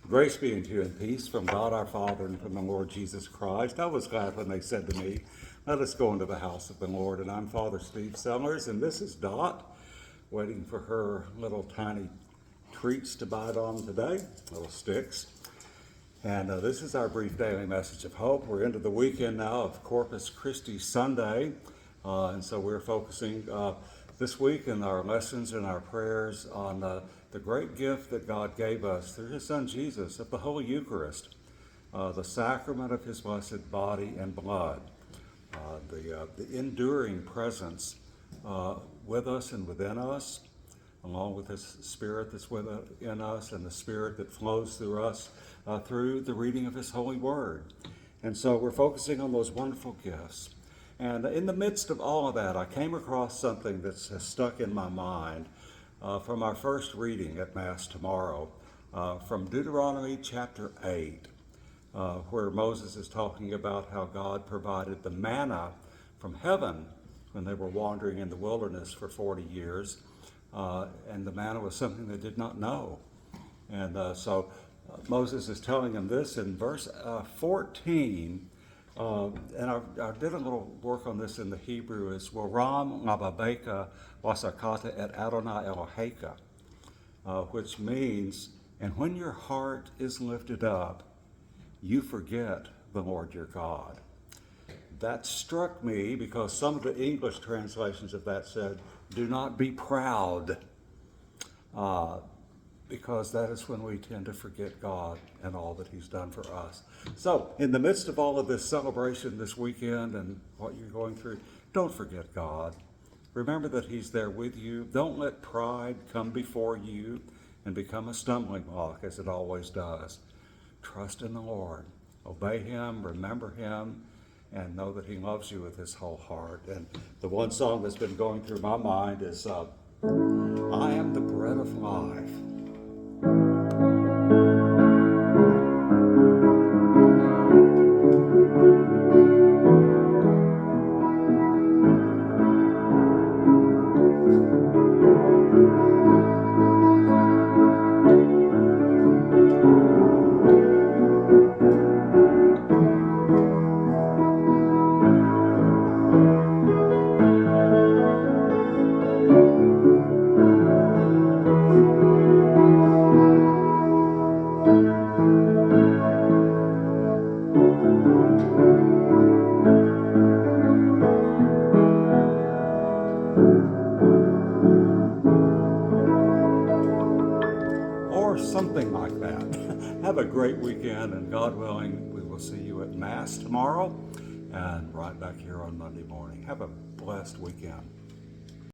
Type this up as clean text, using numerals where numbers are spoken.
Grace be unto you and peace from God our Father and from the Lord Jesus Christ. I was glad when they said to me, let us go into the house of the Lord. And I'm Father Steve Sellers, and this is Dot, waiting for her little tiny treats to bite on today, little sticks. And this is our brief daily message of hope. We're into the weekend now of Corpus Christi Sunday. And so we're focusing this week in our lessons and our prayers on the great gift that God gave us through his son Jesus of the Holy Eucharist, the sacrament of his blessed body and blood, the enduring presence with us and within us, along with his Spirit that's within us and the Spirit that flows through us through the reading of his holy word. And so we're focusing on those wonderful gifts. And in the midst of all of that, I came across something that's stuck in my mind from our first reading at Mass tomorrow, from Deuteronomy chapter 8, where Moses is talking about how God provided the manna from heaven when they were wandering in the wilderness for 40 years. And the manna was something they did not know. And so Moses is telling them this in verse 14. And I did a little work on this in the Hebrew, is Waram Lababeka Wasakata et Adonai Eloheka, which means, and when your heart is lifted up, you forget the Lord your God. That struck me because some of the English translations of that said, do not be proud, because that is when we tend to forget God and all that he's done for us. So, in the midst of all of this celebration this weekend and what you're going through, don't forget God. Remember that he's there with you. Don't let pride come before you and become a stumbling block, as it always does. Trust in the Lord. Obey him, remember him, and know that he loves you with his whole heart. And the one song that's been going through my mind is, I am the bread of life. Or something like that. Have a great weekend, and God willing, we will see you at Mass tomorrow and right back here on Monday morning. Have a blessed weekend.